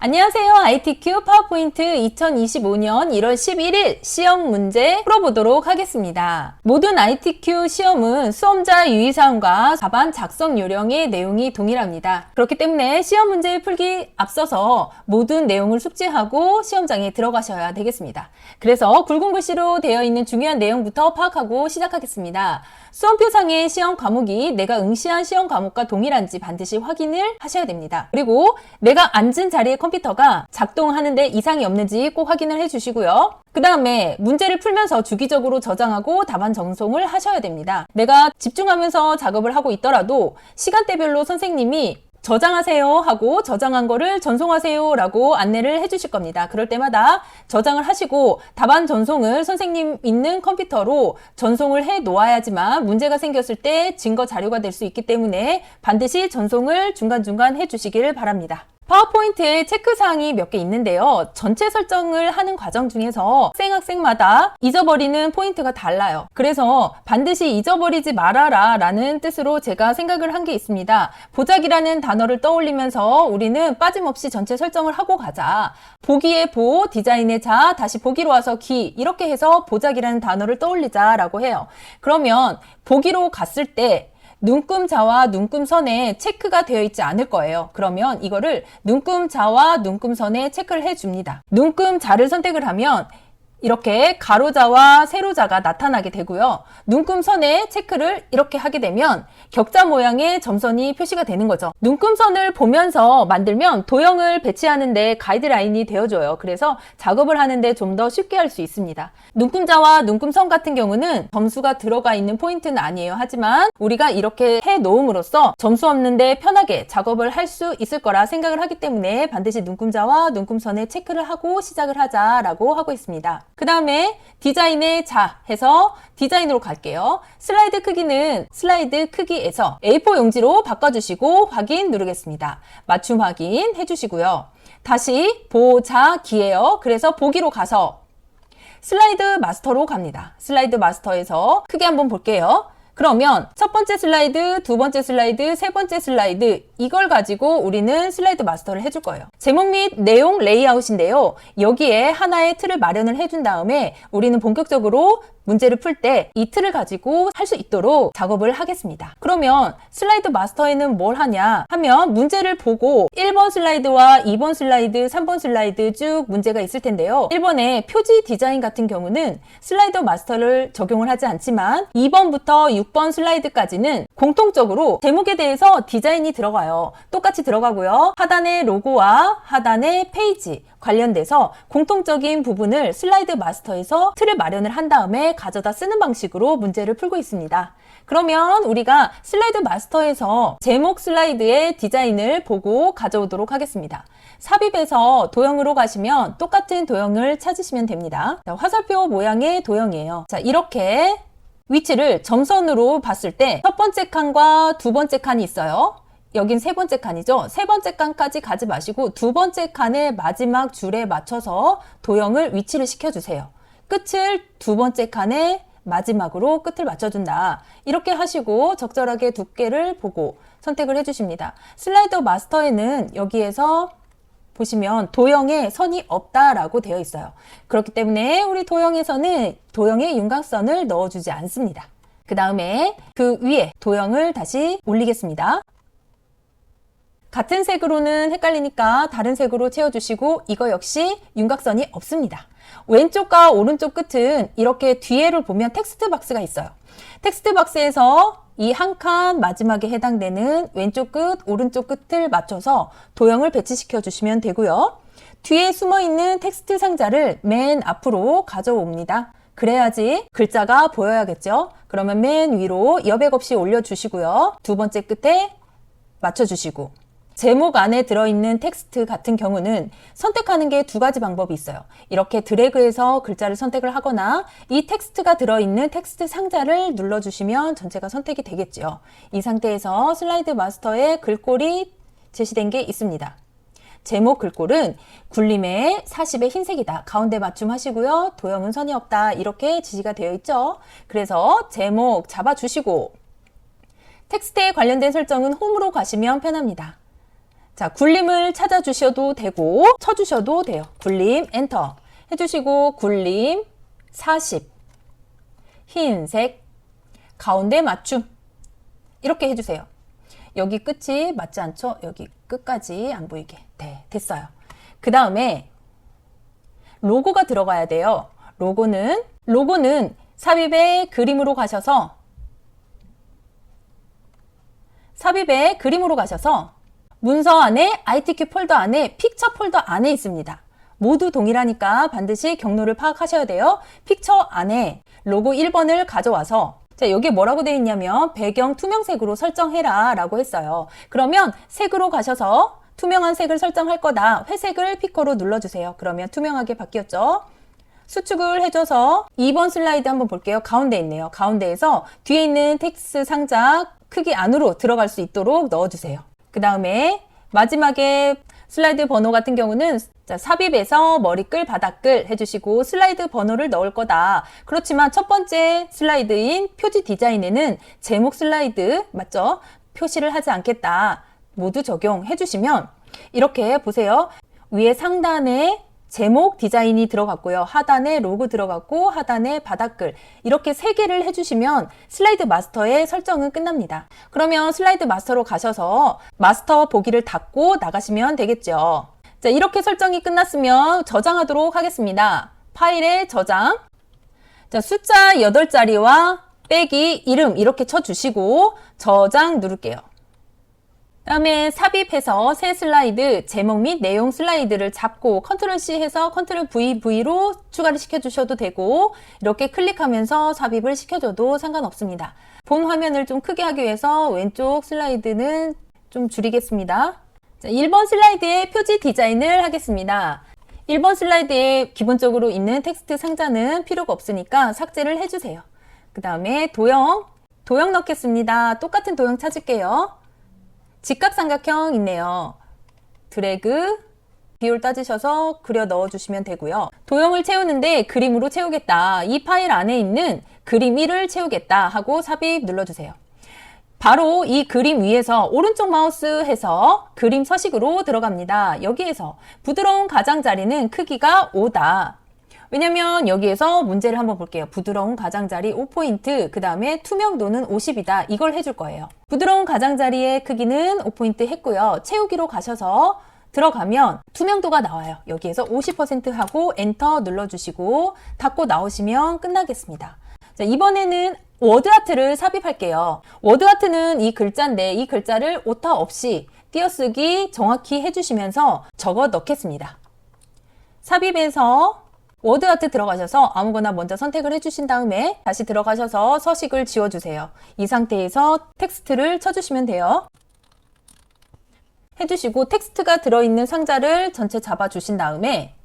안녕하세요. ITQ 파워포인트 2025년 1월 11일 시험 문제 풀어보도록 하겠습니다. 모든 ITQ 시험은 수험자 유의사항과 답안 작성 요령의 내용이 동일합니다. 그렇기 때문에 시험 문제 풀기 앞서서 모든 내용을 숙지하고 시험장에 들어가셔야 되겠습니다. 그래서 굵은 글씨로 되어 있는 중요한 내용부터 파악하고 시작하겠습니다. 수험표상의 시험 과목이 내가 응시한 시험 과목과 동일한지 반드시 확인을 하셔야 됩니다. 그리고 내가 앉은 자리에 컴퓨터가 작동하는데 이상이 없는지 꼭 확인을 해주시고요. 그 다음에 문제를 풀면서 주기적으로 저장하고 답안 전송을 하셔야 됩니다. 내가 집중하면서 작업을 하고 있더라도 시간대별로 선생님이 저장하세요 하고 저장한 거를 전송하세요 라고 안내를 해주실 겁니다. 그럴 때마다 저장을 하시고 답안 전송을 선생님 있는 컴퓨터로 전송을 해 놓아야지만 문제가 생겼을 때 증거 자료가 될 수 있기 때문에 반드시 전송을 중간중간 해주시길 바랍니다. 파워포인트에 체크사항이 몇 개 있는데요. 전체 설정을 하는 과정 중에서 학생마다 잊어버리는 포인트가 달라요. 그래서 반드시 잊어버리지 말아라 라는 뜻으로 제가 생각을 한 게 있습니다. 보자기라는 단어를 떠올리면서 우리는 빠짐없이 전체 설정을 하고 가자. 보기의 보, 디자인의 자, 다시 보기로 와서 기 이렇게 해서 보자기라는 단어를 떠올리자 라고 해요. 그러면 보기로 갔을 때 눈금자와 눈금선에 체크가 되어 있지 않을 거예요. 그러면 이거를 눈금자와 눈금선에 체크를 해줍니다. 눈금자를 선택을 하면 이렇게 가로자와 세로자가 나타나게 되고요. 눈금선에 체크를 이렇게 하게 되면 격자 모양의 점선이 표시가 되는 거죠. 눈금선을 보면서 만들면 도형을 배치하는데 가이드라인이 되어줘요. 그래서 작업을 하는데 좀 더 쉽게 할 수 있습니다. 눈금자와 눈금선 같은 경우는 점수가 들어가 있는 포인트는 아니에요. 하지만 우리가 이렇게 해 놓음으로써 점수 없는데 편하게 작업을 할 수 있을 거라 생각을 하기 때문에 반드시 눈금자와 눈금선에 체크를 하고 시작을 하자라고 하고 있습니다. 그 다음에 디자인의 자 해서 디자인으로 갈게요. 슬라이드 크기는 슬라이드 크기에서 A4 용지로 바꿔주시고 확인 누르겠습니다. 맞춤 확인 해주시고요. 다시 보자기예요. 그래서 보기로 가서 슬라이드 마스터로 갑니다. 슬라이드 마스터에서 크게 한번 볼게요. 그러면 첫 번째 슬라이드, 두 번째 슬라이드, 세 번째 슬라이드 이걸 가지고 우리는 슬라이드 마스터를 해줄 거예요. 제목 및 내용 레이아웃인데요. 여기에 하나의 틀을 마련을 해준 다음에 우리는 본격적으로 문제를 풀 때 이 틀을 가지고 할 수 있도록 작업을 하겠습니다. 그러면 슬라이드 마스터에는 뭘 하냐 하면 문제를 보고 1번 슬라이드와 2번 슬라이드, 3번 슬라이드 쭉 문제가 있을 텐데요. 1번의 표지 디자인 같은 경우는 슬라이드 마스터를 적용을 하지 않지만 2번부터 6번 슬라이드까지는 공통적으로 제목에 대해서 디자인이 들어가요. 똑같이 들어가고요. 하단의 로고와 하단의 페이지 관련돼서 공통적인 부분을 슬라이드 마스터에서 틀을 마련을 한 다음에 가져다 쓰는 방식으로 문제를 풀고 있습니다. 그러면 우리가 슬라이드 마스터에서 제목 슬라이드의 디자인을 보고 가져오도록 하겠습니다. 삽입에서 도형으로 가시면 똑같은 도형을 찾으시면 됩니다. 자, 화살표 모양의 도형이에요. 자, 이렇게 위치를 점선으로 봤을 때 첫 번째 칸과 두 번째 칸이 있어요. 여긴 세 번째 칸이죠. 세 번째 칸까지 가지 마시고 두 번째 칸의 마지막 줄에 맞춰서 도형을 위치를 시켜주세요. 끝을 두 번째 칸의 마지막으로 끝을 맞춰준다. 이렇게 하시고 적절하게 두께를 보고 선택을 해주십니다. 슬라이드 마스터에는 여기에서 보시면 도형에 선이 없다라고 되어 있어요. 그렇기 때문에 우리 도형에서는 도형에 윤곽선을 넣어주지 않습니다. 그 다음에 그 위에 도형을 다시 올리겠습니다. 같은 색으로는 헷갈리니까 다른 색으로 채워주시고 이거 역시 윤곽선이 없습니다. 왼쪽과 오른쪽 끝은 이렇게 뒤에를 보면 텍스트 박스가 있어요. 텍스트 박스에서 이 한 칸 마지막에 해당되는 왼쪽 끝, 오른쪽 끝을 맞춰서 도형을 배치시켜 주시면 되고요. 뒤에 숨어있는 텍스트 상자를 맨 앞으로 가져옵니다. 그래야지 글자가 보여야겠죠. 그러면 맨 위로 여백 없이 올려주시고요. 두 번째 끝에 맞춰주시고 제목 안에 들어있는 텍스트 같은 경우는 선택하는 게 두 가지 방법이 있어요. 이렇게 드래그해서 글자를 선택을 하거나 이 텍스트가 들어있는 텍스트 상자를 눌러주시면 전체가 선택이 되겠죠. 이 상태에서 슬라이드 마스터에 글꼴이 제시된 게 있습니다. 제목 글꼴은 굴림의 40의 흰색이다. 가운데 맞춤하시고요. 도형은 선이 없다. 이렇게 지시가 되어 있죠. 그래서 제목 잡아주시고 텍스트에 관련된 설정은 홈으로 가시면 편합니다. 자, 굴림을 찾아주셔도 되고 쳐주셔도 돼요. 굴림 엔터 해주시고 굴림 40 흰색 가운데 맞춤 이렇게 해주세요. 여기 끝이 맞지 않죠? 여기 끝까지 안 보이게. 네, 됐어요. 그 다음에 로고가 들어가야 돼요. 로고는 삽입의 그림으로 가셔서 문서 안에 ITQ 폴더 안에 픽처 폴더 안에 있습니다. 모두 동일하니까 반드시 경로를 파악하셔야 돼요. 픽처 안에 로고 1번을 가져와서 자, 여기 뭐라고 되어 있냐면 배경 투명색으로 설정해라 라고 했어요. 그러면 색으로 가셔서 투명한 색을 설정할 거다. 회색을 피커로 눌러주세요. 그러면 투명하게 바뀌었죠. 수축을 해줘서 2번 슬라이드 한번 볼게요. 가운데 있네요. 가운데에서 뒤에 있는 텍스트 상자 크기 안으로 들어갈 수 있도록 넣어주세요. 그 다음에 마지막에 슬라이드 번호 같은 경우는 자, 삽입에서 머리끌, 바닥끌 해주시고 슬라이드 번호를 넣을 거다. 그렇지만 첫 번째 슬라이드인 표지 디자인에는 제목 슬라이드 맞죠? 표시를 하지 않겠다. 모두 적용해 주시면 이렇게 보세요. 위에 상단에 제목 디자인이 들어갔고요. 하단에 로고 들어갔고 하단에 바닥글 이렇게 3개를 해주시면 슬라이드 마스터의 설정은 끝납니다. 그러면 슬라이드 마스터로 가셔서 마스터 보기를 닫고 나가시면 되겠죠. 자, 이렇게 설정이 끝났으면 저장하도록 하겠습니다. 파일에 저장. 자, 숫자 8자리와 빼기 이름 이렇게 쳐주시고 저장 누를게요. 다음에 삽입해서 새 슬라이드 제목 및 내용 슬라이드를 잡고 컨트롤 C 해서 컨트롤 VV로 추가를 시켜주셔도 되고 이렇게 클릭하면서 삽입을 시켜줘도 상관없습니다. 본 화면을 좀 크게 하기 위해서 왼쪽 슬라이드는 좀 줄이겠습니다. 자, 1번 슬라이드의 표지 디자인을 하겠습니다. 1번 슬라이드에 기본적으로 있는 텍스트 상자는 필요가 없으니까 삭제를 해주세요. 그 다음에 도형 넣겠습니다. 똑같은 도형 찾을게요. 직각삼각형 있네요. 드래그, 비율 따지셔서 그려 넣어주시면 되고요. 도형을 채우는데 그림으로 채우겠다. 이 파일 안에 있는 그림 1을 채우겠다 하고 삽입 눌러주세요. 바로 이 그림 위에서 오른쪽 마우스 해서 그림 서식으로 들어갑니다. 여기에서 부드러운 가장자리는 크기가 5다. 왜냐면 여기에서 문제를 한번 볼게요. 부드러운 가장자리 5포인트, 그 다음에 투명도는 50이다. 이걸 해줄 거예요. 부드러운 가장자리의 크기는 5포인트 했고요. 채우기로 가셔서 들어가면 투명도가 나와요. 여기에서 50% 하고 엔터 눌러주시고 닫고 나오시면 끝나겠습니다. 자, 이번에는 워드아트를 삽입할게요. 워드아트는 이 글자인데 이 글자를 오타 없이 띄어쓰기 정확히 해주시면서 적어 넣겠습니다. 삽입에서 워드아트 들어가셔서 아무거나 먼저 선택을 해주신 다음에 다시 들어가셔서 서식을 지워주세요. 이 상태에서 텍스트를 쳐주시면 돼요. 해주시고 텍스트가 들어있는 상자를 전체 잡아주신 다음에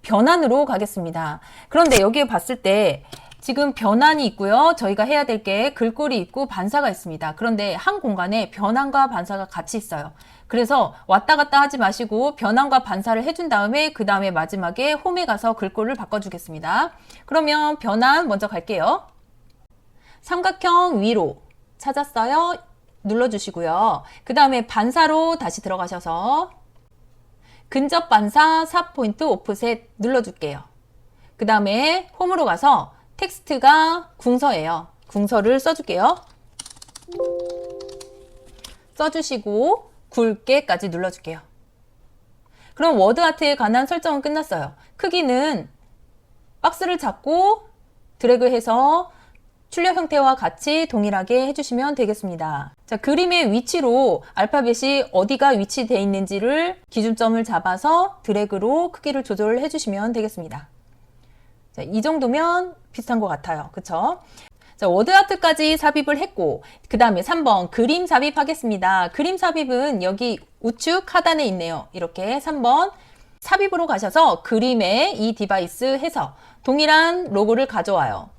변환으로 가겠습니다. 그런데 여기에 봤을 때 지금 변환이 있고요. 저희가 해야 될 게 글꼴이 있고 반사가 있습니다. 그런데 한 공간에 변환과 반사가 같이 있어요. 그래서 왔다 갔다 하지 마시고 변환과 반사를 해준 다음에 그 다음에 마지막에 홈에 가서 글꼴을 바꿔주겠습니다. 그러면 변환 먼저 갈게요. 삼각형 위로 찾았어요. 눌러주시고요. 그 다음에 반사로 다시 들어가셔서 근접 반사 4포인트 오프셋 눌러줄게요. 그 다음에 홈으로 가서 텍스트가 궁서예요. 궁서를 써줄게요. 써주시고 굵게까지 눌러줄게요. 그럼 워드아트에 관한 설정은 끝났어요. 크기는 박스를 잡고 드래그해서 출력 형태와 같이 동일하게 해주시면 되겠습니다. 자, 그림의 위치로 알파벳이 어디가 위치되어 있는지를 기준점을 잡아서 드래그로 크기를 조절을 해주시면 되겠습니다. 자, 이 정도면 비슷한 것 같아요. 그쵸? 자, 워드아트까지 삽입을 했고 그 다음에 3번 그림 삽입하겠습니다. 그림 삽입은 여기 우측 하단에 있네요. 이렇게 3번 삽입으로 가셔서 그림에 이 디바이스 해서 동일한 로고를 가져와요.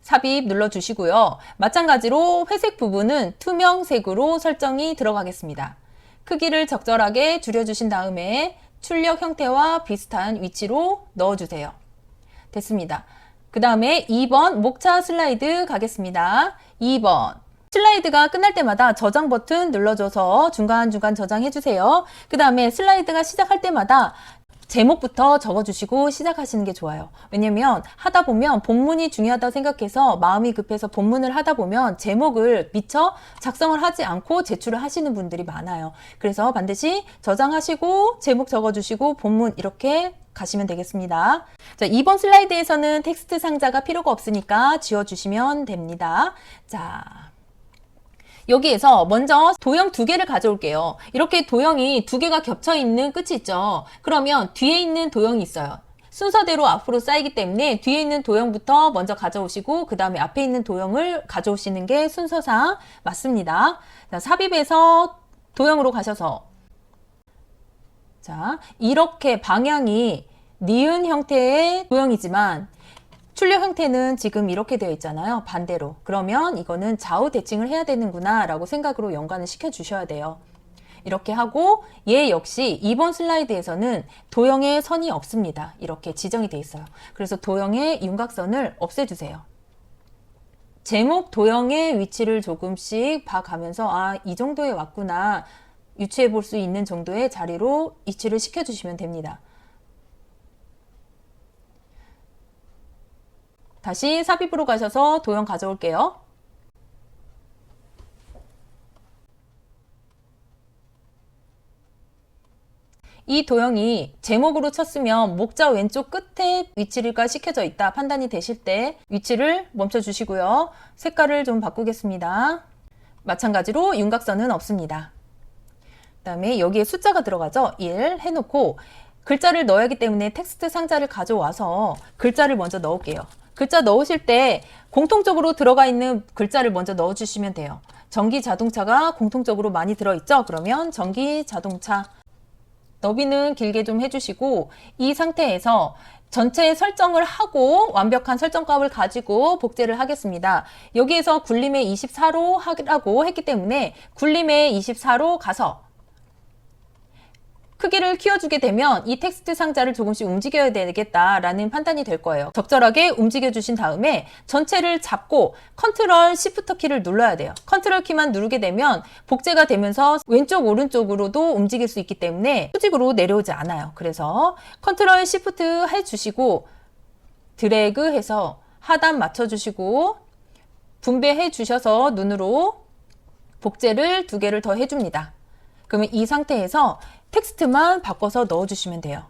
삽입 눌러주시고요. 마찬가지로 회색 부분은 투명색으로 설정이 들어가겠습니다. 크기를 적절하게 줄여주신 다음에 출력 형태와 비슷한 위치로 넣어주세요. 됐습니다. 그 다음에 2번 목차 슬라이드 가겠습니다. 2번 슬라이드가 끝날 때마다 저장 버튼 눌러줘서 중간중간 저장해주세요. 그 다음에 슬라이드가 시작할 때마다 제목부터 적어주시고 시작하시는 게 좋아요. 왜냐면 하다 보면 본문이 중요하다고 생각해서 마음이 급해서 본문을 하다 보면 제목을 미처 작성을 하지 않고 제출을 하시는 분들이 많아요. 그래서 반드시 저장하시고 제목 적어주시고 본문 이렇게 가시면 되겠습니다. 자, 2번 슬라이드에서는 텍스트 상자가 필요가 없으니까 지워주시면 됩니다. 자, 여기에서 먼저 도형 2개를 가져올게요. 이렇게 도형이 2개가 겹쳐 있는 끝이 있죠. 그러면 뒤에 있는 도형이 있어요. 순서대로 앞으로 쌓이기 때문에 뒤에 있는 도형부터 먼저 가져오시고 그 다음에 앞에 있는 도형을 가져오시는 게 순서상 맞습니다. 자, 삽입해서 도형으로 가셔서 자, 이렇게 방향이 니은 형태의 도형이지만 출력 형태는 지금 이렇게 되어 있잖아요. 반대로. 그러면 이거는 좌우 대칭을 해야 되는구나 라고 생각으로 연관을 시켜 주셔야 돼요. 이렇게 하고 얘 역시 2번 슬라이드에서는 도형의 선이 없습니다. 이렇게 지정이 되어 있어요. 그래서 도형의 윤곽선을 없애주세요. 제목 도형의 위치를 조금씩 봐가면서 아, 이 정도에 왔구나. 유추해 볼 수 있는 정도의 자리로 위치를 시켜주시면 됩니다. 다시 삽입으로 가셔서 도형 가져올게요. 이 도형이 제목으로 쳤으면 목자 왼쪽 끝에 위치가 시켜져 있다 판단이 되실 때 위치를 멈춰 주시고요. 색깔을 좀 바꾸겠습니다. 마찬가지로 윤곽선은 없습니다. 그 다음에 여기에 숫자가 들어가죠. 1 해놓고 글자를 넣어야 하기 때문에 텍스트 상자를 가져와서 글자를 먼저 넣을게요. 글자 넣으실 때 공통적으로 들어가 있는 글자를 먼저 넣어주시면 돼요. 전기 자동차가 공통적으로 많이 들어있죠? 그러면 전기 자동차 너비는 길게 좀 해주시고 이 상태에서 전체 설정을 하고 완벽한 설정값을 가지고 복제를 하겠습니다. 여기에서 굴림의 24로 하라고 했기 때문에 굴림의 24로 가서 크기를 키워주게 되면 이 텍스트 상자를 조금씩 움직여야 되겠다라는 판단이 될 거예요. 적절하게 움직여주신 다음에 전체를 잡고 컨트롤 시프트 키를 눌러야 돼요. 컨트롤 키만 누르게 되면 복제가 되면서 왼쪽 오른쪽으로도 움직일 수 있기 때문에 수직으로 내려오지 않아요. 그래서 컨트롤 시프트 해주시고 드래그 해서 하단 맞춰주시고 분배해 주셔서 눈으로 복제를 2개를 더 해줍니다. 그러면 이 상태에서 텍스트만 바꿔서 넣어주시면 돼요.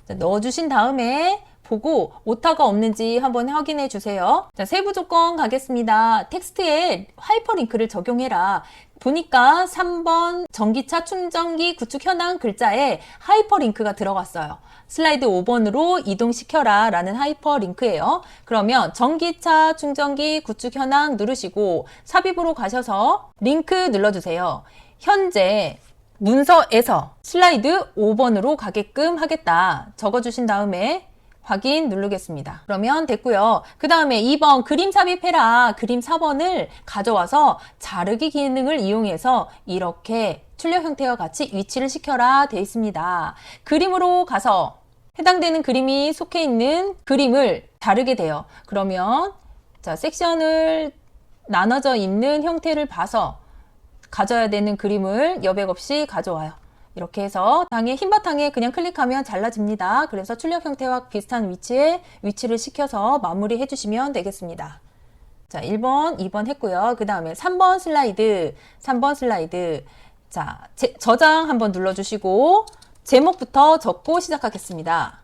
자, 넣어주신 다음에 보고 오타가 없는지 한번 확인해 주세요. 자, 세부 조건 가겠습니다. 텍스트에 하이퍼링크를 적용해라. 보니까 3번 전기차 충전기 구축 현황 글자에 하이퍼링크가 들어갔어요. 슬라이드 5번으로 이동시켜라 라는 하이퍼링크예요. 그러면 전기차 충전기 구축 현황 누르시고 삽입으로 가셔서 링크 눌러주세요. 현재 문서에서 슬라이드 5번으로 가게끔 하겠다 적어주신 다음에 확인 누르겠습니다. 그러면 됐고요. 그 다음에 2번 그림 삽입해라. 그림 4번을 가져와서 자르기 기능을 이용해서 이렇게 출력 형태와 같이 위치를 시켜라 되어 있습니다. 그림으로 가서 해당되는 그림이 속해 있는 그림을 자르게 돼요. 그러면 자, 섹션을 나눠져 있는 형태를 봐서 가져야 되는 그림을 여백 없이 가져와요. 이렇게 해서 흰 바탕에 그냥 클릭하면 잘라집니다. 그래서 출력 형태와 비슷한 위치에 위치를 시켜서 마무리 해주시면 되겠습니다. 자, 1번, 2번 했고요. 그 다음에 3번 슬라이드. 자, 저장 한번 눌러주시고 제목부터 적고 시작하겠습니다.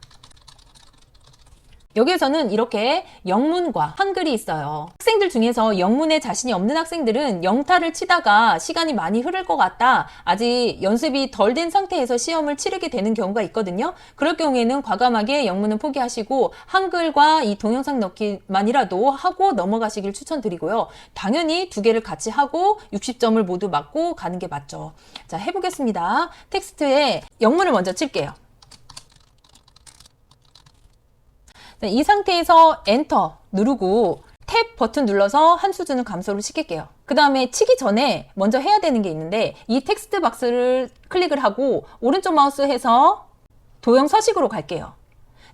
여기에서는 이렇게 영문과 한글이 있어요. 학생들 중에서 영문에 자신이 없는 학생들은 영타를 치다가 시간이 많이 흐를 것 같다. 아직 연습이 덜 된 상태에서 시험을 치르게 되는 경우가 있거든요. 그럴 경우에는 과감하게 영문은 포기하시고 한글과 이 동영상 넣기만이라도 하고 넘어가시길 추천드리고요. 당연히 2개를 같이 하고 60점을 모두 맞고 가는 게 맞죠. 자, 해보겠습니다. 텍스트에 영문을 먼저 칠게요. 이 상태에서 엔터 누르고 탭 버튼 눌러서 한 수준을 감소를 시킬게요. 그 다음에 치기 전에 먼저 해야 되는 게 있는데 이 텍스트 박스를 클릭을 하고 오른쪽 마우스 해서 도형 서식으로 갈게요.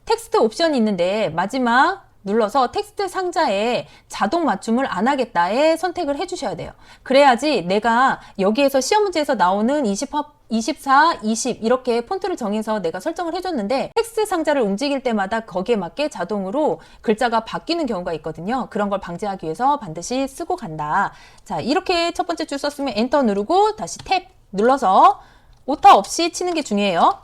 텍스트 옵션이 있는데 마지막 눌러서 텍스트 상자에 자동 맞춤을 안 하겠다에 선택을 해주셔야 돼요. 그래야지 내가 여기에서 시험 문제에서 나오는 24, 20 이렇게 폰트를 정해서 내가 설정을 해줬는데 텍스트 상자를 움직일 때마다 거기에 맞게 자동으로 글자가 바뀌는 경우가 있거든요. 그런 걸 방지하기 위해서 반드시 쓰고 간다. 자, 이렇게 첫 번째 줄 썼으면 엔터 누르고 다시 탭 눌러서 오타 없이 치는 게 중요해요.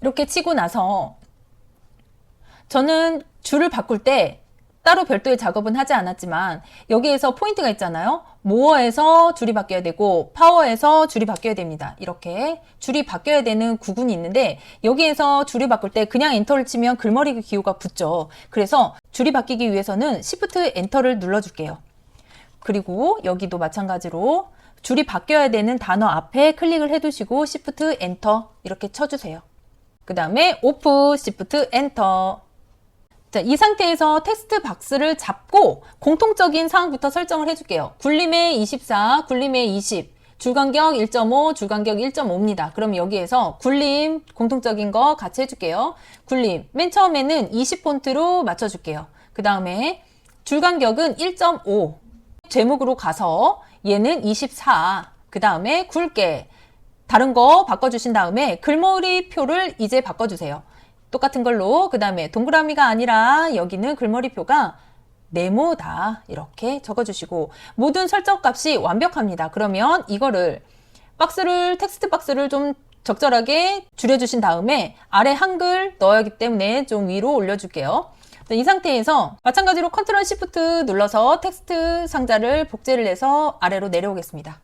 이렇게 치고 나서 저는 줄을 바꿀 때 따로 별도의 작업은 하지 않았지만 여기에서 포인트가 있잖아요. 모어에서 줄이 바뀌어야 되고 파워에서 줄이 바뀌어야 됩니다. 이렇게 줄이 바뀌어야 되는 구분이 있는데 여기에서 줄이 바꿀 때 그냥 엔터를 치면 글머리 기호가 붙죠. 그래서 줄이 바뀌기 위해서는 Shift 엔터를 눌러줄게요. 그리고 여기도 마찬가지로 줄이 바뀌어야 되는 단어 앞에 클릭을 해두시고 Shift 엔터 이렇게 쳐주세요. 그 다음에 오프 Shift 엔터. 자, 이 상태에서 텍스트 박스를 잡고 공통적인 사항부터 설정을 해줄게요. 굴림에 24, 굴림에 20, 줄간격 1.5, 줄간격 1.5입니다. 그럼 여기에서 굴림 공통적인 거 같이 해줄게요. 굴림 맨 처음에는 20 폰트로 맞춰줄게요. 그 다음에 줄간격은 1.5, 제목으로 가서 얘는 24, 그 다음에 굵게 다른 거 바꿔주신 다음에 글머리 표를 이제 바꿔주세요. 똑같은 걸로. 그 다음에 동그라미가 아니라 여기는 글머리 표가 네모다 이렇게 적어주시고 모든 설정 값이 완벽합니다. 그러면 이거를 텍스트 박스를 좀 적절하게 줄여주신 다음에 아래 한글 넣어야 하기 때문에 좀 위로 올려줄게요. 이 상태에서 마찬가지로 컨트롤 시프트 눌러서 텍스트 상자를 복제를 해서 아래로 내려오겠습니다.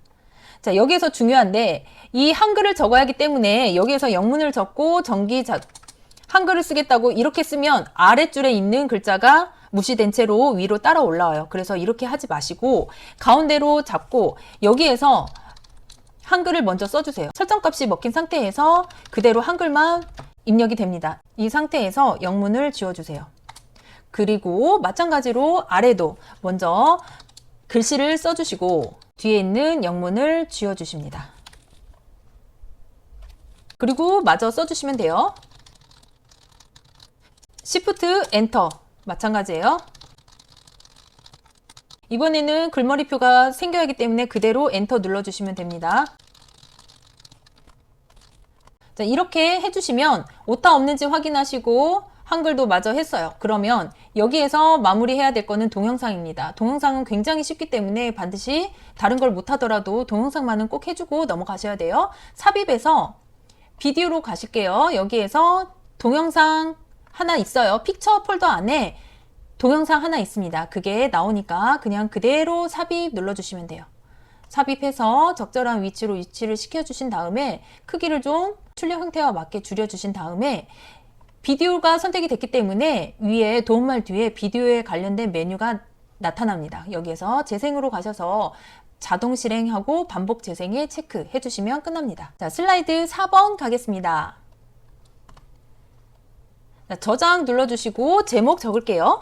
자, 여기에서 중요한데 이 한글을 적어야 하기 때문에 여기에서 영문을 적고 한글을 쓰겠다고 이렇게 쓰면 아랫줄에 있는 글자가 무시된 채로 위로 따라 올라와요. 그래서 이렇게 하지 마시고 가운데로 잡고 여기에서 한글을 먼저 써주세요. 설정값이 먹힌 상태에서 그대로 한글만 입력이 됩니다. 이 상태에서 영문을 지워주세요. 그리고 마찬가지로 아래도 먼저 글씨를 써주시고 뒤에 있는 영문을 지워주십니다. 그리고 마저 써주시면 돼요. Shift 엔터 마찬가지예요. 이번에는 글머리표가 생겨야 하기 때문에 그대로 엔터 눌러주시면 됩니다. 자, 이렇게 해주시면 오타 없는지 확인하시고 한글도 마저 했어요. 그러면 여기에서 마무리해야 될 거는 동영상입니다. 동영상은 굉장히 쉽기 때문에 반드시 다른 걸 못하더라도 동영상만은 꼭 해주고 넘어가셔야 돼요. 삽입해서 비디오로 가실게요. 여기에서 동영상 하나 있어요. 픽처 폴더 안에 동영상 하나 있습니다. 그게 나오니까 그냥 그대로 삽입 눌러주시면 돼요. 삽입해서 적절한 위치를 시켜주신 다음에 크기를 좀 출력 형태와 맞게 줄여주신 다음에 비디오가 선택이 됐기 때문에 위에 도움말 뒤에 비디오에 관련된 메뉴가 나타납니다. 여기에서 재생으로 가셔서 자동 실행하고 반복 재생에 체크해 주시면 끝납니다. 자, 슬라이드 4번 가겠습니다. 자, 저장 눌러주시고 제목 적을게요.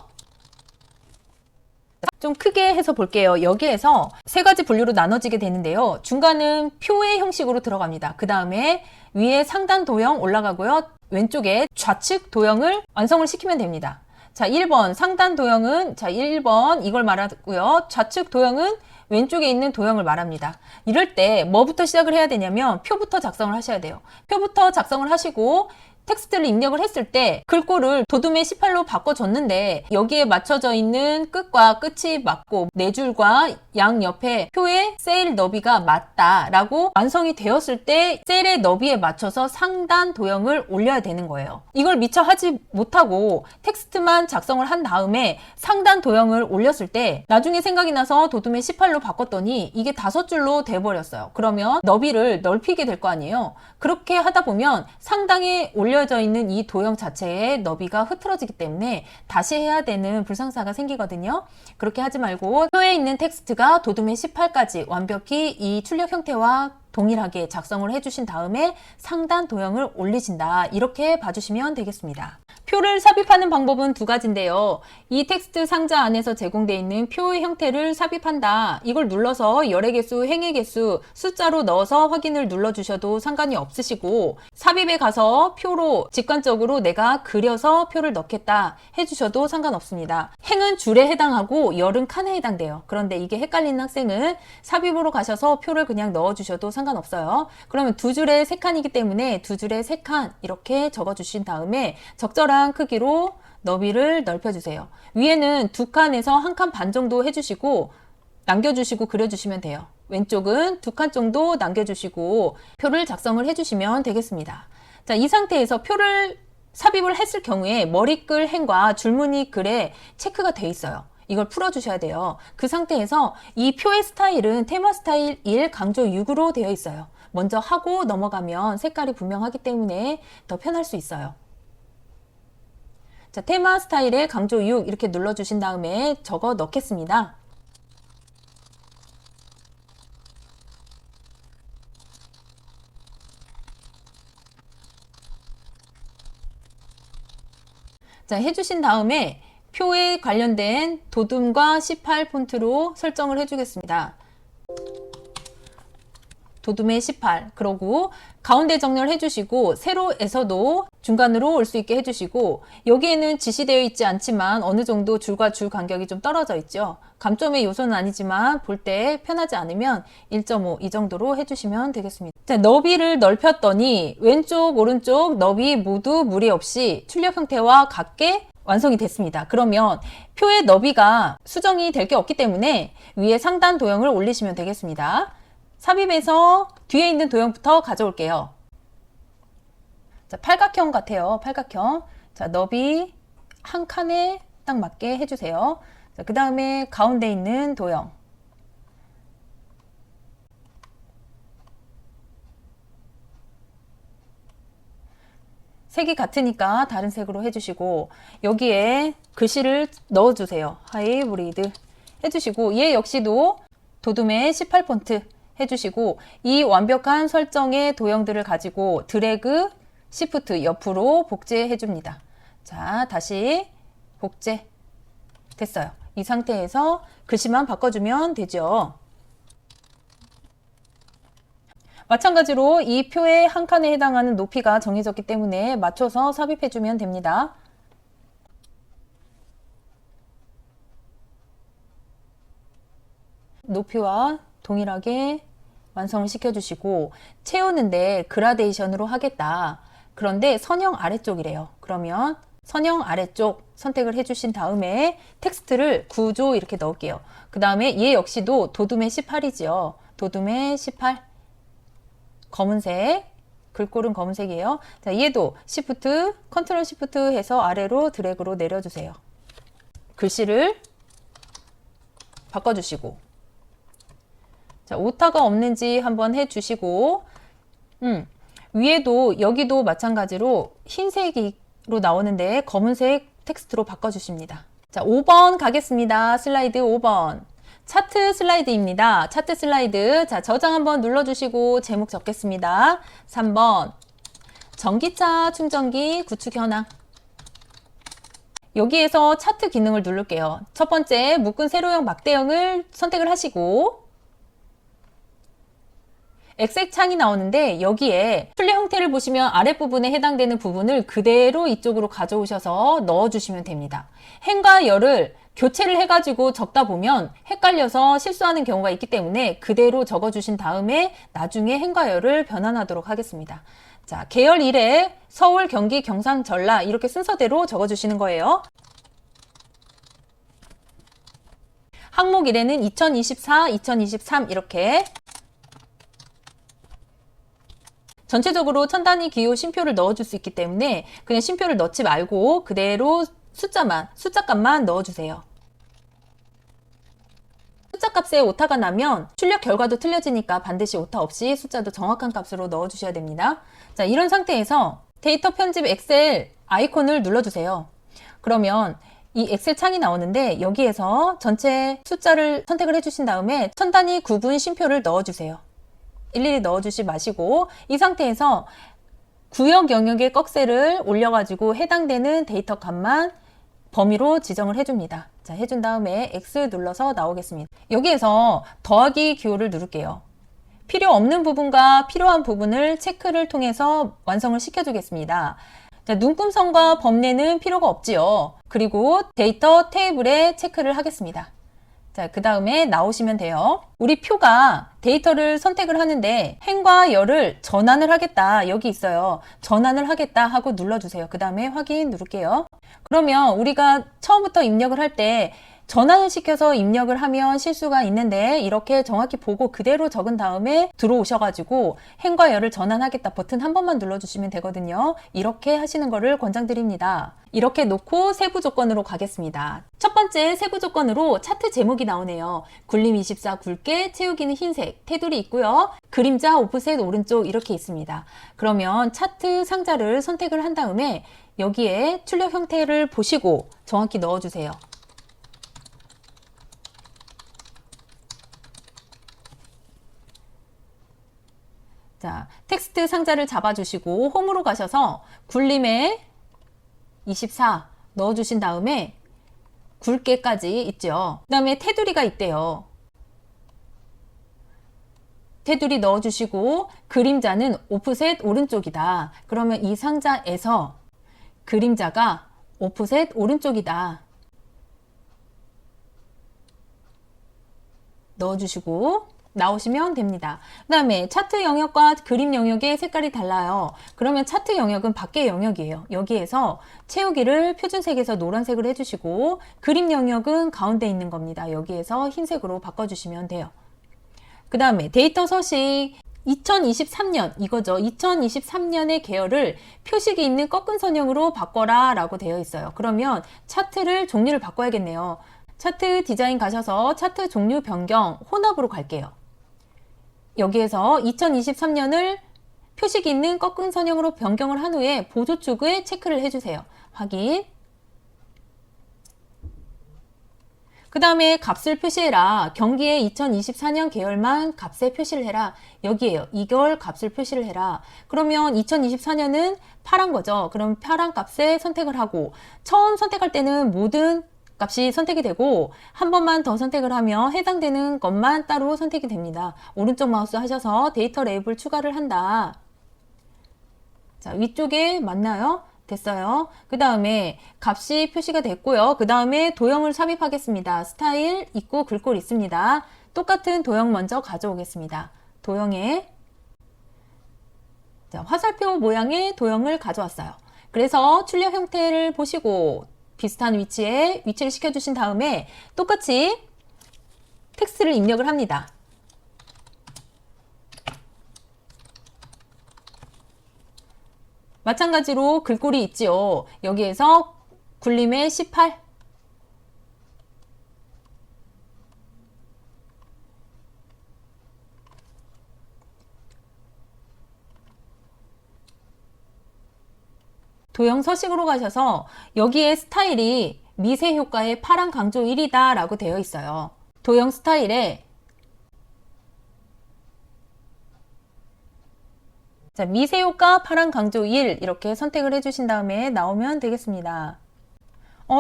좀 크게 해서 볼게요. 여기에서 세 가지 분류로 나눠지게 되는데요. 중간은 표의 형식으로 들어갑니다. 그 다음에 위에 상단 도형 올라가고요. 왼쪽에 좌측 도형을 완성을 시키면 됩니다. 자, 1번 상단 도형은 1번 이걸 말하고요. 좌측 도형은 왼쪽에 있는 도형을 말합니다. 이럴 때 뭐부터 시작을 해야 되냐면 표부터 작성을 하셔야 돼요. 표부터 작성을 하시고 텍스트를 입력을 했을 때 글꼴을 도둠의 18로 바꿔줬는데 여기에 맞춰져 있는 끝과 끝이 맞고 네 줄과 양 옆에 표의 셀 너비가 맞다라고 완성이 되었을 때 셀의 너비에 맞춰서 상단 도형을 올려야 되는 거예요. 이걸 미처 하지 못하고 텍스트만 작성을 한 다음에 상단 도형을 올렸을 때 나중에 생각이 나서 도둠의 18로 바꿨더니 이게 5줄로 돼버렸어요. 그러면 너비를 넓히게 될 거 아니에요. 그렇게 하다 보면 상당히 올려져 있는 이 도형 자체의 너비가 흐트러지기 때문에 다시 해야 되는 불상사가 생기거든요. 그렇게 하지 말고 표에 있는 텍스트가 도둠의 18까지 완벽히 이 출력 형태와 동일하게 작성을 해주신 다음에 상단 도형을 올리신다. 이렇게 봐주시면 되겠습니다. 표를 삽입하는 방법은 두 가지인데요. 이 텍스트 상자 안에서 제공되어 있는 표의 형태를 삽입한다. 이걸 눌러서 열의 개수, 행의 개수, 숫자로 넣어서 확인을 눌러주셔도 상관이 없으시고, 삽입에 가서 표로 직관적으로 내가 그려서 표를 넣겠다 해주셔도 상관없습니다. 행은 줄에 해당하고 열은 칸에 해당돼요. 그런데 이게 헷갈리는 학생은 삽입으로 가셔서 표를 그냥 넣어주셔도 상관없어요. 그러면 두 줄에 세 칸이기 때문에 두 줄에 세 칸 이렇게 적어주신 다음에 적절한 크기로 너비를 넓혀주세요. 위에는 두 칸에서 한 칸 반 정도 해주시고 남겨주시고 그려주시면 돼요. 왼쪽은 두 칸 정도 남겨주시고 표를 작성을 해주시면 되겠습니다. 자, 이 상태에서 표를 삽입을 했을 경우에 머리글 행과 줄무늬 글에 체크가 돼 있어요. 이걸 풀어주셔야 돼요. 그 상태에서 이 표의 스타일은 테마 스타일 1 강조 6으로 되어 있어요. 먼저 하고 넘어가면 색깔이 분명하기 때문에 더 편할 수 있어요. 자, 테마 스타일에 강조 6 이렇게 눌러주신 다음에 적어 넣겠습니다. 자, 해주신 다음에 표에 관련된 도둠과 18 폰트로 설정을 해주겠습니다. 도둠의 18. 그러고 가운데 정렬 해주시고 세로에서도 중간으로 올 수 있게 해주시고 여기에는 지시되어 있지 않지만 어느 정도 줄과 줄 간격이 좀 떨어져 있죠. 감점의 요소는 아니지만 볼 때 편하지 않으면 1.5 이 정도로 해주시면 되겠습니다. 자, 너비를 넓혔더니 왼쪽 오른쪽 너비 모두 무리 없이 출력 형태와 같게 완성이 됐습니다. 그러면 표의 너비가 수정이 될 게 없기 때문에 위에 상단 도형을 올리시면 되겠습니다. 삽입해서 뒤에 있는 도형부터 가져올게요. 자, 팔각형 같아요. 팔각형. 자, 너비 한 칸에 딱 맞게 해주세요. 자, 그 다음에 가운데 있는 도형. 색이 같으니까 다른 색으로 해주시고 여기에 글씨를 넣어주세요. 하이브리드 해주시고 얘 역시도 도둠의 18 폰트 해주시고 이 완벽한 설정의 도형들을 가지고 드래그, 시프트 옆으로 복제해 줍니다. 자, 다시 복제 됐어요. 이 상태에서 글씨만 바꿔주면 되죠. 마찬가지로 이 표의 한 칸에 해당하는 높이가 정해졌기 때문에 맞춰서 삽입해 주면 됩니다. 높이와 동일하게 완성을 시켜주시고 채우는데 그라데이션으로 하겠다. 그런데 선형 아래쪽이래요. 그러면 선형 아래쪽 선택을 해주신 다음에 텍스트를 구조 이렇게 넣을게요. 그 다음에 얘 역시도 도둠의 18이지요. 도둠의 18 검은색 글꼴은 검은색이에요. 자, 얘도 시프트 컨트롤 시프트 해서 아래로 드래그로 내려주세요. 글씨를 바꿔주시고 자, 오타가 없는지 한번 해주시고 위에도 여기도 마찬가지로 흰색으로 나오는데 검은색 텍스트로 바꿔주십니다. 자, 5번 가겠습니다. 슬라이드 5번 차트 슬라이드입니다. 차트 슬라이드. 자, 저장 한번 눌러주시고 제목 적겠습니다. 3번 전기차 충전기 구축 현황. 여기에서 차트 기능을 누를게요. 첫 번째 묶은 세로형 막대형을 선택을 하시고 엑셀 창이 나오는데 여기에 출력 형태를 보시면 아랫부분에 해당되는 부분을 그대로 이쪽으로 가져오셔서 넣어주시면 됩니다. 행과 열을 교체를 해가지고 적다 보면 헷갈려서 실수하는 경우가 있기 때문에 그대로 적어주신 다음에 나중에 행과 열을 변환하도록 하겠습니다. 자, 계열 1에 서울, 경기, 경상, 전라 이렇게 순서대로 적어주시는 거예요. 항목 1에는 2024, 2023 이렇게 전체적으로 천 단위 기호 쉼표를 넣어줄 수 있기 때문에 그냥 쉼표를 넣지 말고 그대로 숫자값만 넣어주세요. 숫자 값에 오타가 나면 출력 결과도 틀려지니까 반드시 오타 없이 숫자도 정확한 값으로 넣어주셔야 됩니다. 자, 이런 상태에서 데이터 편집 엑셀 아이콘을 눌러주세요. 그러면 이 엑셀 창이 나오는데 여기에서 전체 숫자를 선택을 해주신 다음에 천 단위 구분 쉼표를 넣어주세요. 일일이 넣어주지 마시고 이 상태에서 구역 영역의 꺽쇠를 올려가지고 해당되는 데이터 값만 범위로 지정을 해줍니다. 자, 해준 다음에 X 눌러서 나오겠습니다. 여기에서 더하기 기호를 누를게요. 필요 없는 부분과 필요한 부분을 체크를 통해서 완성을 시켜주겠습니다. 자, 눈금선과 범례는 필요가 없지요. 그리고 데이터 테이블에 체크를 하겠습니다. 자, 그 다음에 나오시면 돼요. 우리 표가 데이터를 선택을 하는데 행과 열을 전환을 하겠다. 여기 있어요. 전환을 하겠다 하고 눌러주세요. 그 다음에 확인 누를게요. 그러면 우리가 처음부터 입력을 할 때 전환을 시켜서 입력을 하면 실수가 있는데 이렇게 정확히 보고 그대로 적은 다음에 들어오셔가지고 행과 열을 전환하겠다 버튼 한 번만 눌러주시면 되거든요. 이렇게 하시는 거를 권장드립니다. 이렇게 놓고 세부 조건으로 가겠습니다. 첫 번째 세부 조건으로 차트 제목이 나오네요. 굴림 24 굵게, 채우기는 흰색, 테두리 있고요. 그림자 오프셋 오른쪽 이렇게 있습니다. 그러면 차트 상자를 선택을 한 다음에 여기에 출력 형태를 보시고 정확히 넣어주세요. 자, 텍스트 상자를 잡아주시고 홈으로 가셔서 굴림에 24 넣어주신 다음에 굵게까지 있죠. 그 다음에 테두리가 있대요. 테두리 넣어주시고 그림자는 오프셋 오른쪽이다. 그러면 이 상자에서 그림자가 오프셋 오른쪽이다. 넣어주시고 나오시면 됩니다. 그 다음에 차트 영역과 그림 영역의 색깔이 달라요. 그러면 차트 영역은 밖의 영역이에요. 여기에서 채우기를 표준색에서 노란색으로 해주시고 그림 영역은 가운데 있는 겁니다. 여기에서 흰색으로 바꿔주시면 돼요. 그 다음에 데이터 서식 2023년 이거죠. 2023년의 계열을 표식이 있는 꺾은 선형으로 바꿔라 라고 되어 있어요. 그러면 차트를 종류를 바꿔야겠네요. 차트 디자인 가셔서 차트 종류 변경 혼합으로 갈게요. 여기에서 2023년을 표식이 있는 꺾은 선형으로 변경을 한 후에 보조축에 체크를 해주세요. 확인. 그 다음에 값을 표시해라. 경기의 2024년 계열만 값에 표시를 해라. 여기에요. 2개월 값을 표시를 해라. 그러면 2024년은 파란 거죠. 그럼 파란 값에 선택을 하고 처음 선택할 때는 모든 값이 선택이 되고 한 번만 더 선택을 하면 해당되는 것만 따로 선택이 됩니다. 오른쪽 마우스 하셔서 데이터 레이블 추가를 한다. 자, 위쪽에 맞나요? 됐어요. 그 다음에 값이 표시가 됐고요. 그 다음에 도형을 삽입하겠습니다. 스타일 있고 글꼴 있습니다. 똑같은 도형 먼저 가져오겠습니다. 도형에 자, 화살표 모양의 도형을 가져왔어요. 그래서 출력 형태를 보시고 비슷한 위치에 위치를 시켜주신 다음에 똑같이 텍스트를 입력을 합니다. 마찬가지로 글꼴이 있지요. 여기에서 굴림의 18 도형 서식으로 가셔서 여기에 스타일이 미세 효과의 파란 강조 1이다 라고 되어 있어요. 도형 스타일에 자, 미세 효과 파란 강조 1 이렇게 선택을 해주신 다음에 나오면 되겠습니다.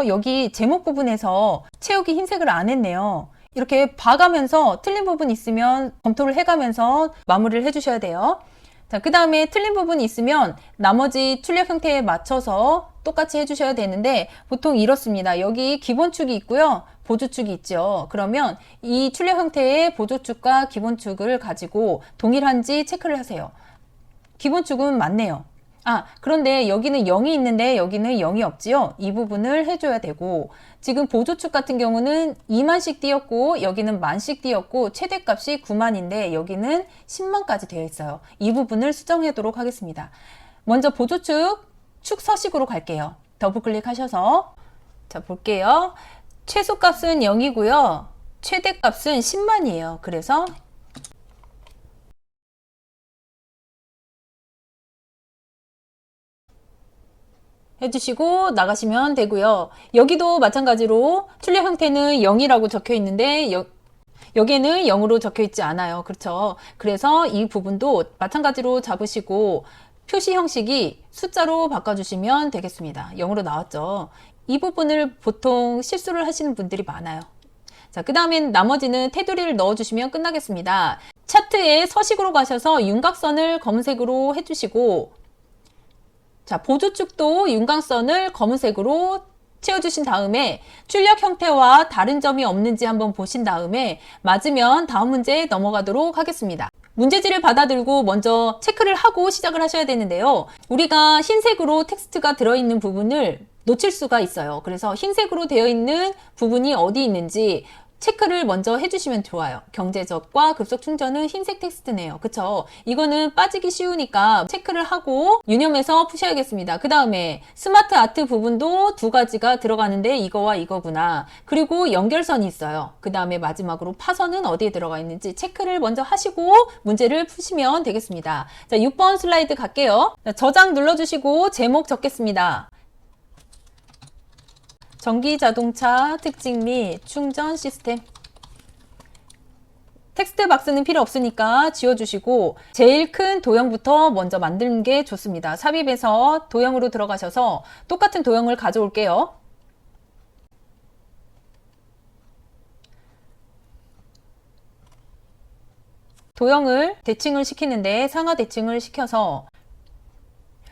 여기 제목 부분에서 채우기 흰색을 안 했네요. 이렇게 봐가면서 틀린 부분 있으면 검토를 해가면서 마무리를 해주셔야 돼요. 자, 그 다음에 틀린 부분이 있으면 나머지 출력 형태에 맞춰서 똑같이 해주셔야 되는데 보통 이렇습니다. 여기 기본축이 있고요. 보조축이 있죠. 그러면 이 출력 형태의 보조축과 기본축을 가지고 동일한지 체크를 하세요. 기본축은 맞네요. 그런데 여기는 0이 있는데 여기는 0이 없지요. 이 부분을 해줘야 되고 지금 보조축 같은 경우는 2만씩 띄었고 여기는 만씩 띄었고 최대값이 9만인데 여기는 10만까지 되어 있어요. 이 부분을 수정하도록 하겠습니다. 먼저 보조축 축 서식으로 갈게요. 더블 클릭하셔서 자 볼게요. 최소값은 0이고요. 최대값은 10만이에요. 그래서 해주시고 나가시면 되고요. 여기도 마찬가지로 출력 형태는 0이라고 적혀 있는데 여기에는 0으로 적혀 있지 않아요. 그렇죠? 그래서 이 부분도 마찬가지로 잡으시고 표시 형식이 숫자로 바꿔주시면 되겠습니다. 0으로 나왔죠. 이 부분을 보통 실수를 하시는 분들이 많아요. 자, 그 다음엔 나머지는 테두리를 넣어주시면 끝나겠습니다. 차트에 서식으로 가셔서 윤곽선을 검은색으로 해주시고, 자, 보조축도 윤곽선을 검은색으로 채워주신 다음에 출력 형태와 다른 점이 없는지 한번 보신 다음에 맞으면 다음 문제에 넘어가도록 하겠습니다. 문제지를 받아들고 먼저 체크를 하고 시작을 하셔야 되는데요. 우리가 흰색으로 텍스트가 들어있는 부분을 놓칠 수가 있어요. 그래서 흰색으로 되어 있는 부분이 어디 있는지 체크를 먼저 해주시면 좋아요. 경제적과 급속 충전은 흰색 텍스트네요. 그쵸? 이거는 빠지기 쉬우니까 체크를 하고 유념해서 푸셔야겠습니다. 그 다음에 스마트 아트 부분도 두 가지가 들어가는데 이거와 이거구나. 그리고 연결선이 있어요. 그 다음에 마지막으로 파선은 어디에 들어가 있는지 체크를 먼저 하시고 문제를 푸시면 되겠습니다. 자, 6번 슬라이드 갈게요. 자, 저장 눌러주시고 제목 적겠습니다. 전기자동차 특징 및 충전 시스템. 텍스트 박스는 필요 없으니까 지워주시고 제일 큰 도형부터 먼저 만드는 게 좋습니다. 삽입해서 도형으로 들어가셔서 똑같은 도형을 가져올게요. 도형을 대칭을 시키는데 상하 대칭을 시켜서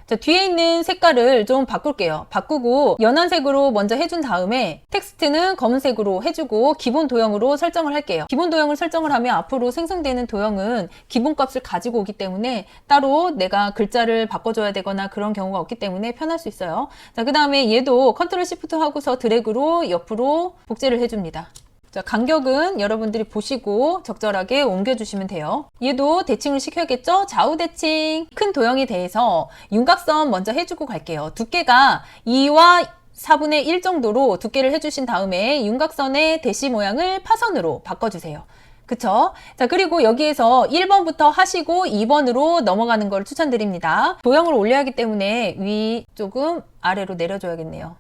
자, 뒤에 있는 색깔을 좀 바꿀게요. 바꾸고 연한색으로 먼저 해준 다음에 텍스트는 검은색으로 해주고 기본 도형으로 설정을 할게요. 기본 도형을 설정을 하면 앞으로 생성되는 도형은 기본값을 가지고 오기 때문에 따로 내가 글자를 바꿔줘야 되거나 그런 경우가 없기 때문에 편할 수 있어요. 자, 그 다음에 얘도 컨트롤 시프트 하고서 드래그로 옆으로 복제를 해줍니다. 자, 간격은 여러분들이 보시고 적절하게 옮겨주시면 돼요. 얘도 대칭을 시켜야겠죠? 좌우 대칭. 큰 도형에 대해서 윤곽선 먼저 해주고 갈게요. 두께가 2와 4분의 1 정도로 두께를 해주신 다음에 윤곽선의 대시 모양을 파선으로 바꿔주세요. 그쵸? 자, 그리고 여기에서 1번부터 하시고 2번으로 넘어가는 걸 추천드립니다. 도형을 올려야 하기 때문에 위 조금 아래로 내려줘야겠네요.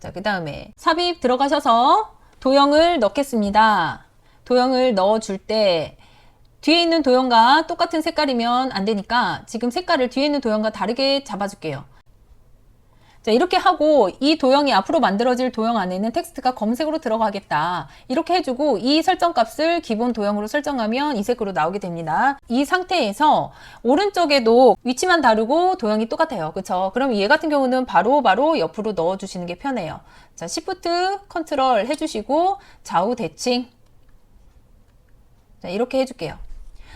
자, 그 다음에 삽입 들어가셔서 도형을 넣겠습니다. 도형을 넣어줄 때 뒤에 있는 도형과 똑같은 색깔이면 안 되니까 지금 색깔을 뒤에 있는 도형과 다르게 잡아줄게요. 자, 이렇게 하고 이 도형이 앞으로 만들어질 도형 안에는 텍스트가 검은색으로 들어가겠다. 이렇게 해주고 이 설정 값을 기본 도형으로 설정하면 이 색으로 나오게 됩니다. 이 상태에서 오른쪽에도 위치만 다르고 도형이 똑같아요. 그쵸? 그럼 얘 같은 경우는 바로 옆으로 넣어주시는 게 편해요. 자, Shift, 컨트롤 해주시고 좌우 대칭. 자, 이렇게 해줄게요.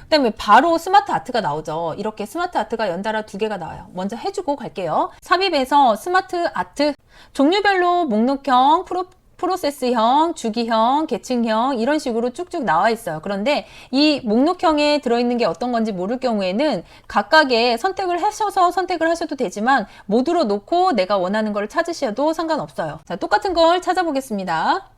그 다음에 바로 스마트 아트가 나오죠. 이렇게 스마트 아트가 연달아 두 개가 나와요. 먼저 해주고 갈게요. 삽입에서 스마트 아트 종류별로 목록형, 프로세스형, 주기형, 계층형 이런 식으로 쭉쭉 나와 있어요. 그런데 이 목록형에 들어있는 게 어떤 건지 모를 경우에는 각각의 선택을 하셔서 선택을 하셔도 되지만 모두로 놓고 내가 원하는 걸 찾으셔도 상관없어요. 자, 똑같은 걸 찾아보겠습니다.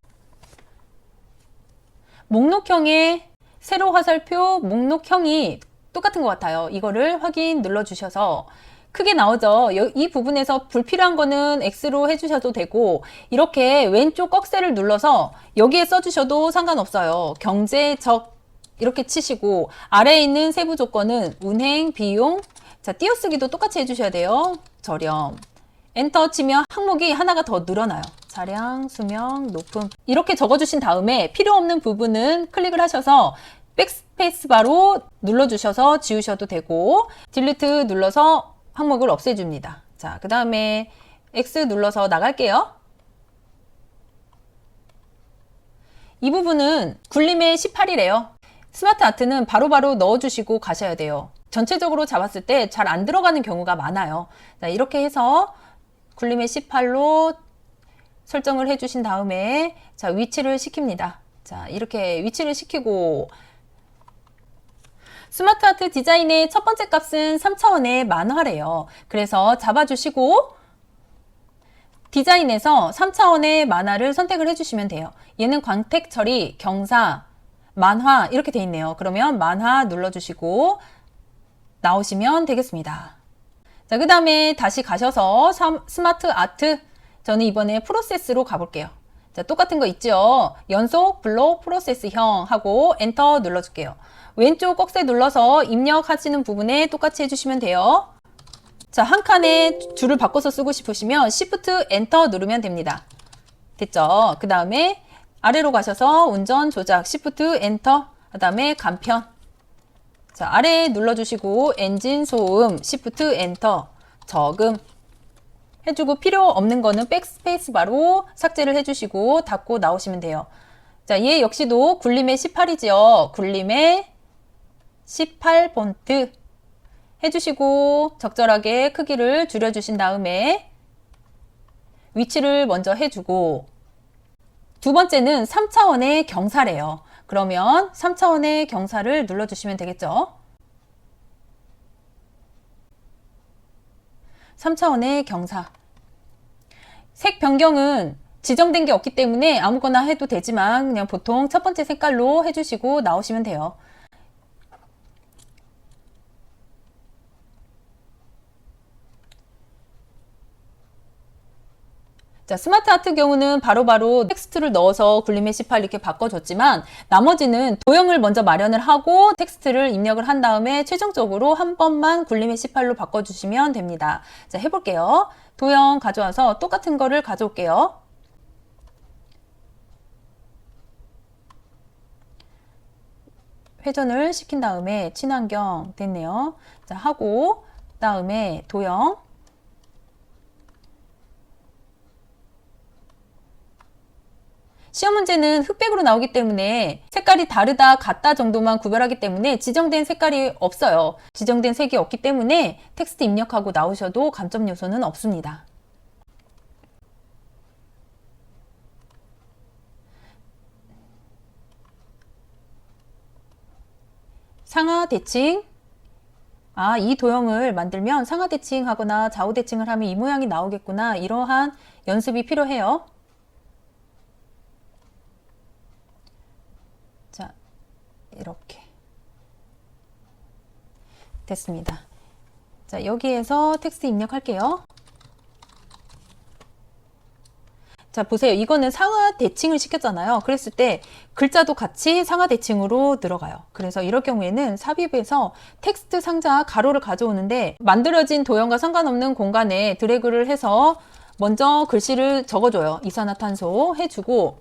목록형의 세로 화살표 목록형이 똑같은 것 같아요. 이거를 확인 눌러주셔서 크게 나오죠. 이 부분에서 불필요한 거는 X로 해주셔도 되고 이렇게 왼쪽 꺽쇠를 눌러서 여기에 써주셔도 상관없어요. 경제적 이렇게 치시고 아래에 있는 세부 조건은 운행, 비용, 자, 띄어쓰기도 똑같이 해주셔야 돼요. 저렴. 엔터 치면 항목이 하나가 더 늘어나요. 차량, 수명, 높음 이렇게 적어주신 다음에 필요 없는 부분은 클릭을 하셔서 백스페이스 바로 눌러주셔서 지우셔도 되고 딜리트 눌러서 항목을 없애줍니다. 자, 그 다음에 X 눌러서 나갈게요. 이 부분은 굴림의 18이래요. 스마트 아트는 바로바로 넣어주시고 가셔야 돼요. 전체적으로 잡았을 때 잘 안 들어가는 경우가 많아요. 자, 이렇게 해서 굴림의 18로 설정을 해주신 다음에 자, 위치를 시킵니다. 자, 이렇게 위치를 시키고 스마트 아트 디자인의 첫 번째 값은 3차원의 만화래요. 그래서 잡아주시고 디자인에서 3차원의 만화를 선택을 해주시면 돼요. 얘는 광택 처리, 경사, 만화 이렇게 돼 있네요. 그러면 만화 눌러주시고 나오시면 되겠습니다. 자, 그 다음에 다시 가셔서 스마트 아트 저는 이번에 프로세스로 가볼게요. 자, 똑같은 거 있죠? 연속, 블록, 프로세스형 하고 엔터 눌러줄게요. 왼쪽 꺽쇠 눌러서 입력하시는 부분에 똑같이 해주시면 돼요. 자, 한 칸에 줄을 바꿔서 쓰고 싶으시면 Shift Enter 누르면 됩니다. 됐죠? 그 다음에 아래로 가셔서 운전 조작 Shift Enter, 그 다음에 간편. 자, 아래 눌러주시고 엔진 소음 Shift Enter, 저금 해주고 필요 없는 거는 백스페이스 바로 삭제를 해주시고 닫고 나오시면 돼요. 자, 얘 역시도 굴림의 18이지요. 굴림의 18폰트 해주시고 적절하게 크기를 줄여주신 다음에 위치를 먼저 해주고 두 번째는 3차원의 경사래요. 그러면 3차원의 경사를 눌러주시면 되겠죠. 3차원의 경사. 색 변경은 지정된 게 없기 때문에 아무거나 해도 되지만 그냥 보통 첫 번째 색깔로 해주시고 나오시면 돼요. 자, 스마트 아트 경우는 바로바로 텍스트를 넣어서 굴림의 18 이렇게 바꿔줬지만 나머지는 도형을 먼저 마련을 하고 텍스트를 입력을 한 다음에 최종적으로 한 번만 굴림의 18로 바꿔주시면 됩니다. 자, 해볼게요. 도형 가져와서 똑같은 거를 가져올게요. 회전을 시킨 다음에 친환경 됐네요. 자, 하고 다음에 도형 시험 문제는 흑백으로 나오기 때문에 색깔이 다르다 같다 정도만 구별하기 때문에 지정된 색깔이 없어요. 지정된 색이 없기 때문에 텍스트 입력하고 나오셔도 감점 요소는 없습니다. 상하 대칭. 이 도형을 만들면 상하 대칭 하거나 좌우 대칭을 하면 이 모양이 나오겠구나. 이러한 연습이 필요해요. 자, 이렇게 됐습니다. 자, 여기에서 텍스트 입력할게요. 자, 보세요. 이거는 상하 대칭을 시켰잖아요. 그랬을 때 글자도 같이 상하 대칭으로 들어가요. 그래서 이럴 경우에는 삽입에서 텍스트 상자 가로를 가져오는데 만들어진 도형과 상관없는 공간에 드래그를 해서 먼저 글씨를 적어줘요. 이산화탄소 해주고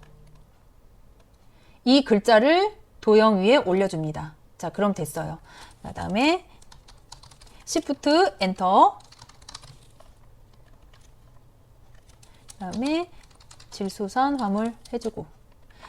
이 글자를 도형 위에 올려줍니다. 자, 그럼 됐어요. 그 다음에 Shift 엔터. 그 다음에 질소선 화물 해주고.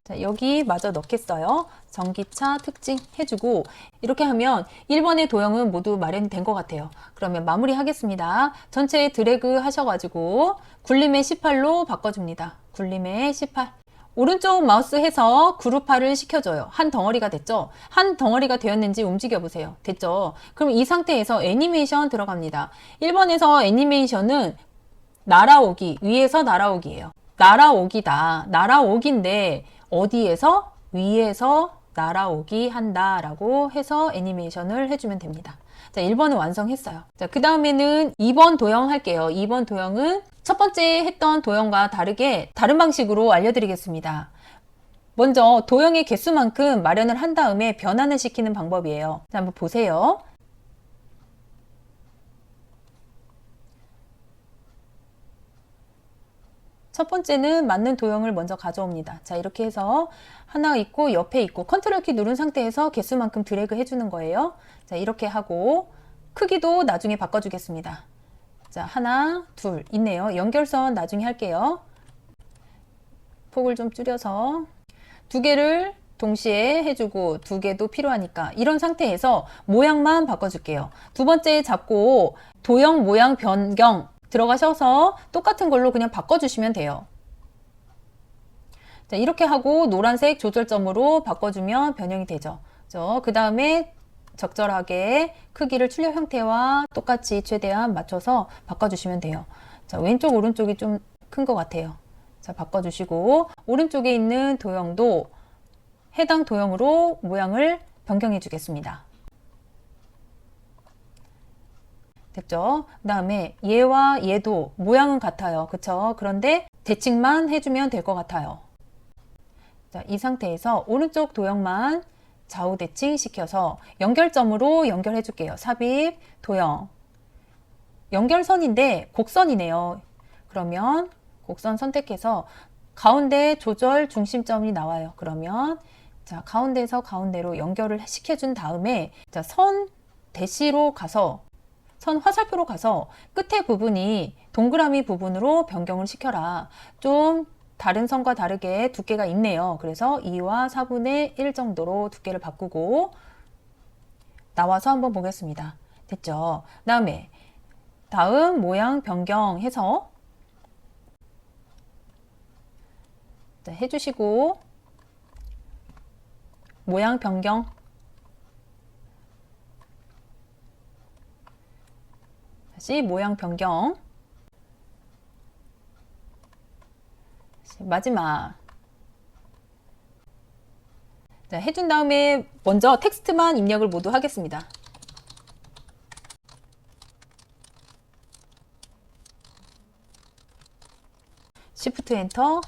자, 여기 마저 넣겠어요. 전기차 특징 해주고. 이렇게 하면 1번의 도형은 모두 마련된 것 같아요. 그러면 마무리 하겠습니다. 전체 드래그 하셔가지고 굴림의 18로 바꿔줍니다. 굴림의 18. 오른쪽 마우스 해서 그룹화를 시켜줘요. 한 덩어리가 됐죠? 한 덩어리가 되었는지 움직여 보세요. 됐죠? 그럼 이 상태에서 애니메이션 들어갑니다. 1번에서 애니메이션은 날아오기, 위에서 날아오기예요. 날아오기다. 날아오기인데 어디에서? 위에서 날아오기 한다라고 해서 애니메이션을 해주면 됩니다. 자, 1번은 완성했어요. 자, 그 다음에는 2번 도형 할게요. 2번 도형은 첫 번째 했던 도형과 다르게 다른 방식으로 알려드리겠습니다. 먼저 도형의 개수만큼 마련을 한 다음에 변환을 시키는 방법이에요. 자, 한번 보세요. 첫 번째는 맞는 도형을 먼저 가져옵니다. 자, 이렇게 해서 하나 있고 옆에 있고 컨트롤 키 누른 상태에서 개수만큼 드래그 해주는 거예요. 자, 이렇게 하고 크기도 나중에 바꿔주겠습니다. 자, 하나, 둘 있네요. 연결선 나중에 할게요. 폭을 좀 줄여서 두 개를 동시에 해주고 두 개도 필요하니까 이런 상태에서 모양만 바꿔줄게요. 두 번째 잡고 도형 모양 변경 들어가셔서 똑같은 걸로 그냥 바꿔주시면 돼요. 자, 이렇게 하고 노란색 조절점으로 바꿔주면 변형이 되죠. 그 다음에 적절하게 크기를 출력 형태와 똑같이 최대한 맞춰서 바꿔주시면 돼요. 자, 왼쪽 오른쪽이 좀 큰 것 같아요. 자, 바꿔주시고 오른쪽에 있는 도형도 해당 도형으로 모양을 변경해 주겠습니다. 됐죠? 그 다음에 얘와 얘도 모양은 같아요. 그쵸? 그런데 대칭만 해주면 될 것 같아요. 자, 이 상태에서 오른쪽 도형만 좌우 대칭 시켜서 연결점으로 연결해 줄게요. 삽입, 도형. 연결선인데 곡선이네요. 그러면 곡선 선택해서 가운데 조절 중심점이 나와요. 그러면 자, 가운데에서 가운데로 연결을 시켜준 다음에 자, 선 대시로 가서 선 화살표로 가서 끝에 부분이 동그라미 부분으로 변경을 시켜라. 좀 다른 선과 다르게 두께가 있네요. 그래서 2와 4분의 1 정도로 두께를 바꾸고 나와서 한번 보겠습니다. 됐죠? 다음 모양 변경해서 자, 해주시고 모양 변경 다시 모양 변경 마지막 자, 해준 다음에 먼저 텍스트만 입력을 모두 하겠습니다. Shift 엔터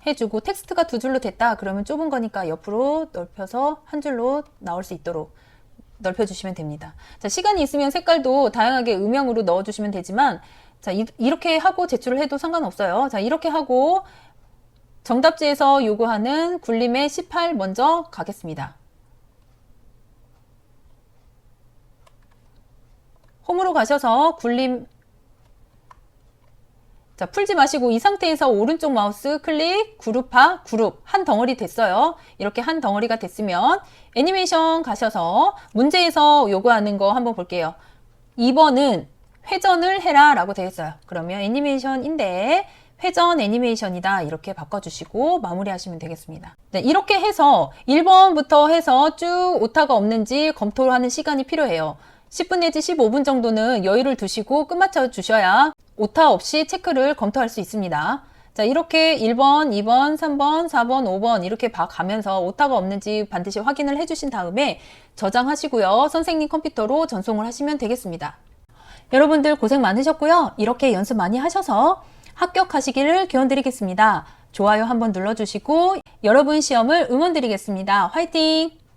해주고 텍스트가 두 줄로 됐다 그러면 좁은 거니까 옆으로 넓혀서 한 줄로 나올 수 있도록 넓혀주시면 됩니다. 자, 시간이 있으면 색깔도 다양하게 음영으로 넣어주시면 되지만 자, 이렇게 하고 제출을 해도 상관없어요. 자, 이렇게 하고 정답지에서 요구하는 굴림의 18 먼저 가겠습니다. 홈으로 가셔서 굴림 자, 풀지 마시고 이 상태에서 오른쪽 마우스 클릭, 그룹화, 그룹 한 덩어리 됐어요. 이렇게 한 덩어리가 됐으면 애니메이션 가셔서 문제에서 요구하는 거 한번 볼게요. 2번은 회전을 해라 라고 되어 있어요. 그러면 애니메이션인데 회전 애니메이션이다 이렇게 바꿔주시고 마무리하시면 되겠습니다. 네, 이렇게 해서 1번부터 해서 쭉 오타가 없는지 검토를 하는 시간이 필요해요. 10분 내지 15분 정도는 여유를 두시고 끝마쳐 주셔야 오타 없이 체크를 검토할 수 있습니다. 자, 이렇게 1번, 2번, 3번, 4번, 5번 이렇게 가면서 오타가 없는지 반드시 확인을 해주신 다음에 저장하시고요. 선생님 컴퓨터로 전송을 하시면 되겠습니다. 여러분들 고생 많으셨고요. 이렇게 연습 많이 하셔서 합격하시기를 기원드리겠습니다. 좋아요 한번 눌러주시고 여러분 시험을 응원드리겠습니다. 화이팅!